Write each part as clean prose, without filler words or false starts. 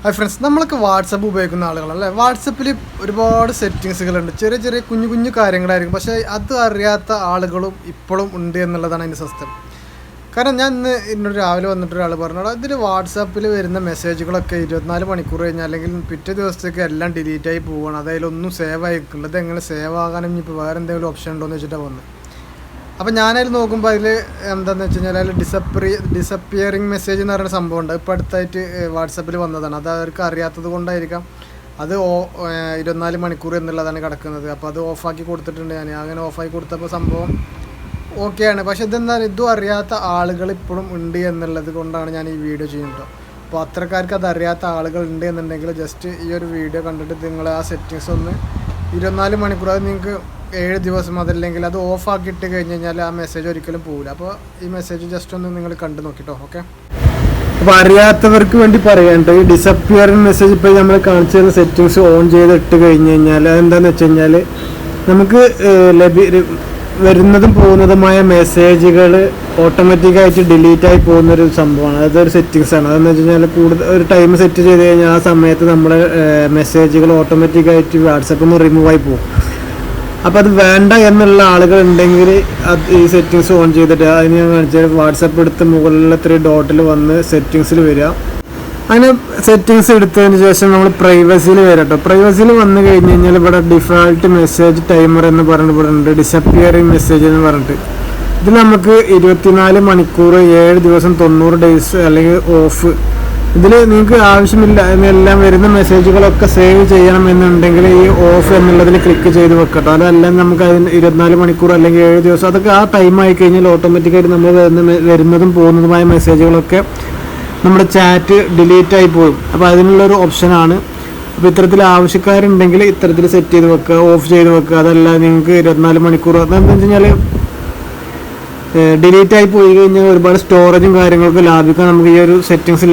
Hi friends, നമ്മളൊക്കെ WhatsApp ഉപയോഗിക്കുന്ന ആളുകളല്ലേ. വാട്സപ്പിൽ ഒരുപാട് സെറ്റിങ്സുകളുണ്ട്. ചെറിയ ചെറിയ കുഞ്ഞു കുഞ്ഞു കാര്യങ്ങളായിരിക്കും, പക്ഷേ അത് അറിയാത്ത ആളുകളും ഇപ്പോഴും ഉണ്ട് എന്നുള്ളതാണ് അതിൻ്റെ സത്യം. കാരണം ഞാൻ ഇന്നൊരു രാവിലെ വന്നിട്ട് ഒരാൾ പറഞ്ഞോളൂ, ഇതിൽ വാട്സാപ്പിൽ വരുന്ന മെസ്സേജുകളൊക്കെ 24 മണിക്കൂർ കഴിഞ്ഞാൽ അല്ലെങ്കിൽ പിറ്റേ ദിവസത്തേക്ക് എല്ലാം ഡിലീറ്റായി പോവുകയാണ്. അതിലൊന്നും സേവ് ആയിരിക്കില്ല. ഇത് എങ്ങനെ സേവ് ആകാനും ഇനിയിപ്പോൾ വേറെ എന്തെങ്കിലും ഓപ്ഷൻ ഉണ്ടോ എന്ന് വെച്ചിട്ടാണ് വന്നത്. അപ്പോൾ ഞാനതിൽ നോക്കുമ്പോൾ അതിൽ എന്താണെന്ന് വെച്ച് കഴിഞ്ഞാൽ അതിൽ ഡിസപ്പിയറിങ് മെസ്സേജ് എന്ന് പറയുന്ന സംഭവം ഉണ്ട്. ഇപ്പോൾ അടുത്തായിട്ട് വാട്സപ്പിൽ വന്നതാണ്. അത് അവർക്ക് അറിയാത്തത് കൊണ്ടായിരിക്കാം. അത് 24 മണിക്കൂർ എന്നുള്ളതാണ് കിടക്കുന്നത്. അപ്പോൾ അത് ഓഫാക്കി കൊടുത്തിട്ടുണ്ട്. ഞാൻ അങ്ങനെ ഓഫാക്കി കൊടുത്തപ്പോൾ സംഭവം ഓക്കെയാണ്. പക്ഷേ ഇതും അറിയാത്ത ആളുകൾ ഇപ്പോഴും ഉണ്ട് എന്നുള്ളത് കൊണ്ടാണ് ഞാൻ ഈ വീഡിയോ ചെയ്യുന്നത്. അപ്പോൾ അത്രക്കാർക്ക് അത് അറിയാത്ത ആളുകൾ ഉണ്ട് എന്നുണ്ടെങ്കിൽ ജസ്റ്റ് ഈ ഒരു വീഡിയോ കണ്ടിട്ട് നിങ്ങൾ ആ സെറ്റിങ്സ് ഒന്ന് 24 മണിക്കൂർ, അത് നിങ്ങൾക്ക് 7 ദിവസം അതല്ലെങ്കിൽ അത് ഓഫാക്കിയിട്ട് കഴിഞ്ഞ് കഴിഞ്ഞാൽ ആ മെസ്സേജ് ഒരിക്കലും പോകില്ല. അപ്പോൾ ഈ മെസ്സേജ് ജസ്റ്റ് ഒന്ന് നിങ്ങൾ കണ്ടു നോക്കിട്ടോ. ഓക്കെ, അപ്പോൾ അറിയാത്തവർക്ക് വേണ്ടി പറയേണ്ടത് ഈ ഡിസപ്പിയറിങ് മെസ്സേജ് ഇപ്പോൾ നമ്മൾ കാണിച്ചു തരുന്ന സെറ്റിങ്സ് ഓൺ ചെയ്തിട്ട് കഴിഞ്ഞ് കഴിഞ്ഞാൽ അതെന്താണെന്ന് വെച്ച് കഴിഞ്ഞാൽ നമുക്ക് വരുന്നതും പോകുന്നതുമായ മെസ്സേജുകൾ ഓട്ടോമാറ്റിക്കായിട്ട് ഡിലീറ്റായി പോകുന്നൊരു സംഭവമാണ്. അതൊരു സെറ്റിങ്സാണ്. അതെന്ന് വെച്ച് കഴിഞ്ഞാൽ കൂടുതൽ ഒരു ടൈം സെറ്റ് ചെയ്ത് കഴിഞ്ഞാൽ ആ സമയത്ത് നമ്മുടെ മെസ്സേജുകൾ ഓട്ടോമാറ്റിക്കായിട്ട് വാട്സപ്പിൽ നിന്ന് റിമൂവ് ആയി പോകും. അപ്പോൾ അത് വേണ്ട എന്നുള്ള ആളുകൾ ഉണ്ടെങ്കിൽ അത് ഈ സെറ്റിങ്സ് ഓൺ ചെയ്തിട്ട് അതിന് ഞാൻ കാണിച്ചാൽ വാട്സപ്പ് എടുത്ത് മുകളിലെ 3 ഡോട്ടിൽ വന്ന് സെറ്റിങ്സിൽ വരിക. അങ്ങനെ സെറ്റിങ്സ് എടുത്തതിന് ശേഷം നമ്മൾ പ്രൈവസിയിൽ വരാം കേട്ടോ. പ്രൈവസിയിൽ വന്നു കഴിഞ്ഞ് കഴിഞ്ഞാൽ ഇവിടെ ഡിഫാൾട്ട് മെസ്സേജ് ടൈമർ എന്ന് പറഞ്ഞിട്ട് ഇവിടെ ഉണ്ട്, ഡിസപ്പിയറിങ് മെസ്സേജ് എന്ന് പറഞ്ഞിട്ട്. ഇത് നമുക്ക് 24 മണിക്കൂർ 7 ദിവസം 90 ഡേയ്സ് അല്ലെങ്കിൽ ഓഫ്. ഇതിൽ നിങ്ങൾക്ക് ആവശ്യമില്ല എന്നെല്ലാം വരുന്ന മെസ്സേജുകളൊക്കെ സേവ് ചെയ്യണം എന്നുണ്ടെങ്കിൽ ഈ ഓഫ് എന്നുള്ളതിൽ ക്ലിക്ക് ചെയ്ത് വെക്കട്ടോ. അതല്ല നമുക്ക് അതിന് 24 മണിക്കൂർ അല്ലെങ്കിൽ 7 ദിവസം അതൊക്കെ ആ ടൈം ആയി കഴിഞ്ഞാൽ ഓട്ടോമാറ്റിക്കായിട്ട് നമ്മൾ വരുന്നതും പോകുന്നതുമായ മെസ്സേജുകളൊക്കെ നമ്മുടെ ചാറ്റ് ഡിലീറ്റായി പോകും. അപ്പോൾ അതിനുള്ളൊരു ഓപ്ഷനാണ്. അപ്പോൾ ഇത്തരത്തിൽ ആവശ്യക്കാരുണ്ടെങ്കിൽ ഇത്തരത്തിൽ സെറ്റ് ചെയ്ത് വെക്കുക, ഓഫ് ചെയ്ത് വെക്കുക. അതല്ല നിങ്ങൾക്ക് 24 മണിക്കൂർ അതെന്താ വെച്ച് കഴിഞ്ഞാൽ ഡിലീറ്റായി പോയി കഴിഞ്ഞാൽ ഒരുപാട് സ്റ്റോറേജും കാര്യങ്ങളൊക്കെ ലാഭിക്കാൻ നമുക്ക് ഈ ഒരു സെറ്റിങ്സിൽ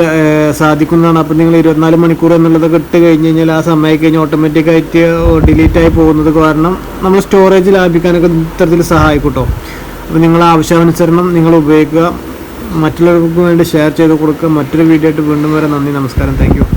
സാധിക്കുന്നതാണ്. അപ്പോൾ നിങ്ങൾ 24 മണിക്കൂർ എന്നുള്ളതൊക്കെ ഇട്ട് കഴിഞ്ഞ് കഴിഞ്ഞാൽ ആ സമയം കഴിഞ്ഞ് ഓട്ടോമാറ്റിക്കായിട്ട് ഡിലീറ്റായി പോകുന്നത് കാരണം നമ്മൾ സ്റ്റോറേജ് ലാഭിക്കാനൊക്കെ ഇത്തരത്തിൽ സഹായിക്കും കേട്ടോ. അപ്പോൾ നിങ്ങൾ ആവശ്യാനുസരണം നിങ്ങൾ ഉപയോഗിക്കുക, മറ്റുള്ളവർക്ക് വേണ്ടി ഷെയർ ചെയ്ത് കൊടുക്കുക. മറ്റൊരു വീഡിയോ ആയിട്ട് വീണ്ടും വരെ. നന്ദി, നമസ്കാരം, താങ്ക് യു.